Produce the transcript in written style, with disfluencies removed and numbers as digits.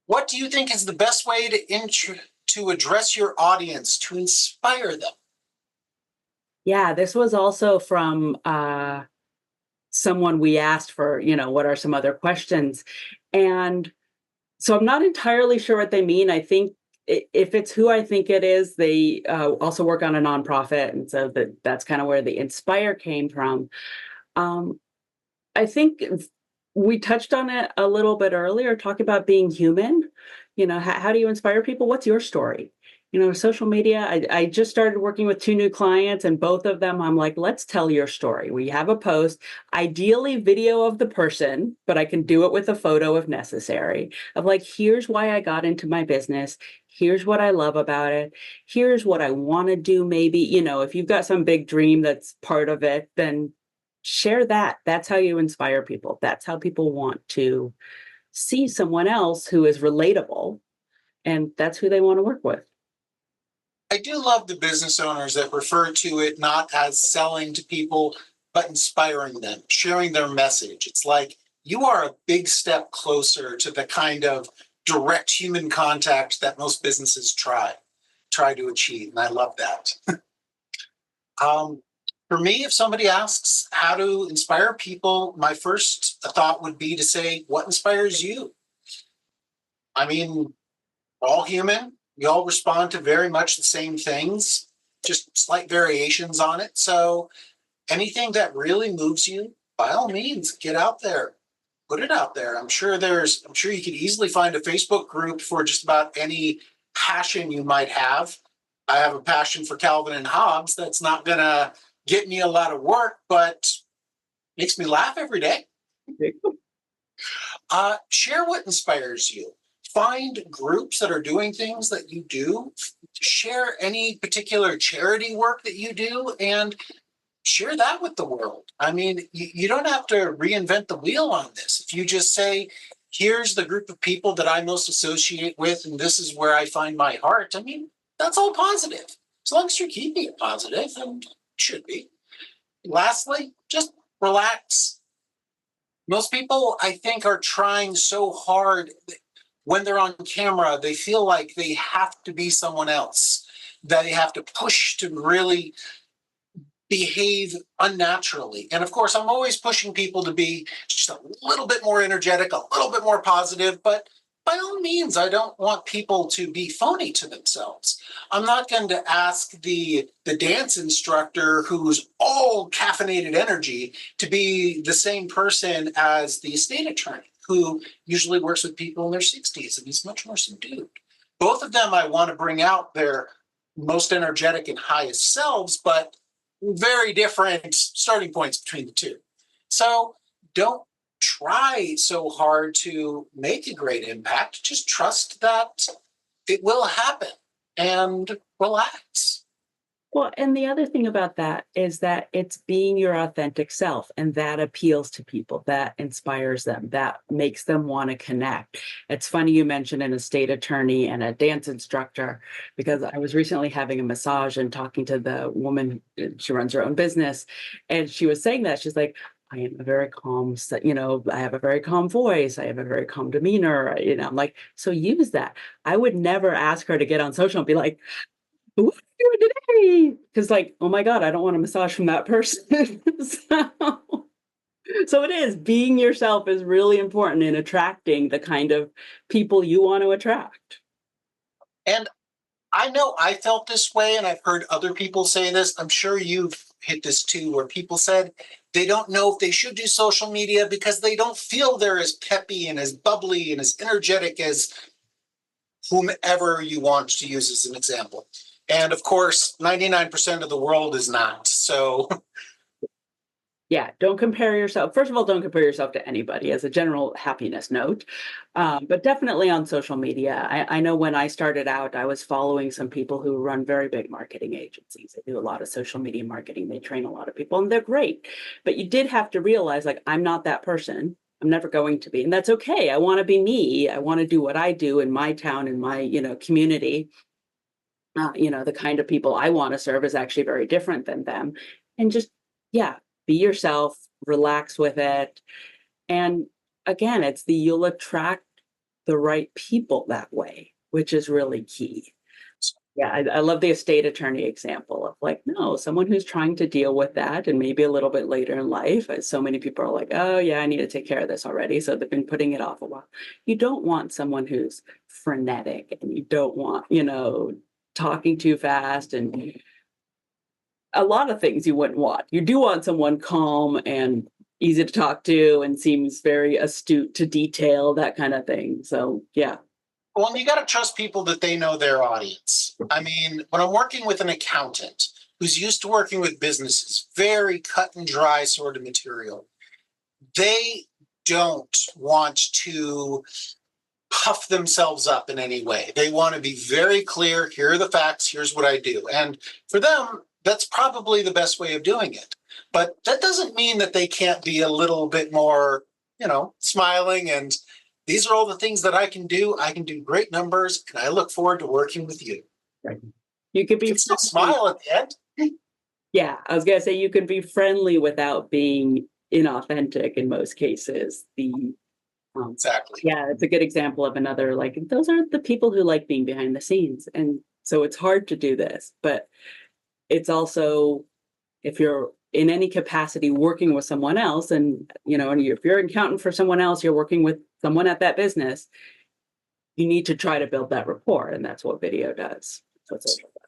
What do you think is the best way to address your audience to inspire them? Yeah, this was also from someone we asked for, what are some other questions? And so I'm not entirely sure what they mean. I think if it's who I think it is, they also work on a nonprofit. And so that's kind of where the inspire came from. Um, I think we touched on it a little bit earlier, talk about being human. How do you inspire people? What's your story? Social media. I just started working with two new clients, and both of them, I'm like, let's tell your story. We have a post, ideally video of the person, but I can do it with a photo if necessary, of like, here's why I got into my business. Here's what I love about it. Here's what I want to do. Maybe, if you've got some big dream that's part of it, then share that. That's how you inspire people. That's how people want to see someone else who is relatable, and that's who they want to work with. I do love the business owners that refer to it not as selling to people, but inspiring them, sharing their message. It's like you are a big step closer to the kind of direct human contact that most businesses try to achieve. And I love that. Um, for me, if somebody asks how to inspire people, my first thought would be to say, what inspires you? I mean, we're all human. We all respond to very much the same things, just slight variations on it. So anything that really moves you, by all means, get out there, put it out there. I'm sure you could easily find a Facebook group for just about any passion you might have. I have a passion for Calvin and Hobbes. That's not gonna get me a lot of work, but makes me laugh every day. Share what inspires you. Find groups that are doing things that you do. Share any particular charity work that you do and share that with the world. I mean, you don't have to reinvent the wheel on this. If you just say, here's the group of people that I most associate with, and this is where I find my heart, I mean, that's all positive. As long as you're keeping it positive, and it should be. Lastly, just relax. Most people, I think, are trying so hard. When they're on camera, they feel like they have to be someone else, that they have to push to really behave unnaturally. And of course, I'm always pushing people to be just a little bit more energetic, a little bit more positive, but by all means, I don't want people to be phony to themselves. I'm not going to ask the dance instructor who's all caffeinated energy to be the same person as the estate attorney who usually works with people in their 60s and he's much more subdued. Both of them, I want to bring out their most energetic and highest selves, but very different starting points between the two. So don't try so hard to make a great impact. Just trust that it will happen and relax. Well, and the other thing about that is that it's being your authentic self, and that appeals to people, that inspires them, that makes them want to connect. It's funny you mentioned an estate attorney and a dance instructor, because I was recently having a massage and talking to the woman, she runs her own business, and she was saying that she's like, I am a very calm, I have a very calm voice. I have a very calm demeanor. I'm like, so use that. I would never ask her to get on social and be like, what are you doing today? Because like, oh my God, I don't want a massage from that person. So it is being yourself is really important in attracting the kind of people you want to attract. And I know I felt this way, and I've heard other people say this. I'm sure you've hit this too, where people said they don't know if they should do social media because they don't feel they're as peppy and as bubbly and as energetic as whomever you want to use as an example. And of course, 99% of the world is not. So Yeah, don't compare yourself. First of all, don't compare yourself to anybody as a general happiness note. But definitely on social media. I know when I started out, I was following some people who run very big marketing agencies. They do a lot of social media marketing. They train a lot of people, and they're great. But you did have to realize, like, I'm not that person. I'm never going to be. And that's okay. I want to be me. I want to do what I do in my town, in my, community. The kind of people I want to serve is actually very different than them. And just, yeah, be yourself, relax with it. And again, it's you'll attract the right people that way, which is really key. Yeah, I love the estate attorney example of like, no, someone who's trying to deal with that and maybe a little bit later in life. So many people are like, oh, yeah, I need to take care of this already. So they've been putting it off a while. You don't want someone who's frenetic, and you don't want, talking too fast and a lot of things you wouldn't want. You do want someone calm and easy to talk to and seems very astute to detail, that kind of thing. So, yeah. Well, you got to trust people that they know their audience. I mean, when I'm working with an accountant who's used to working with businesses, very cut and dry sort of material, they don't want to puff themselves up in any way. They want to be very clear. Here are the facts. Here's what I do. And for them, that's probably the best way of doing it. But that doesn't mean that they can't be a little bit more, smiling and these are all the things that I can do. I can do great numbers, and I look forward to working with you. Right. You could be still smile at the end. Yeah, I was gonna say you can be friendly without being inauthentic in most cases. Exactly. Yeah, it's a good example of another, like, those aren't the people who like being behind the scenes. And so it's hard to do this, but it's also, if you're in any capacity working with someone else and if you're an accountant for someone else, you're working with someone at that business, you need to try to build that rapport, and that's what video does. That's what social does.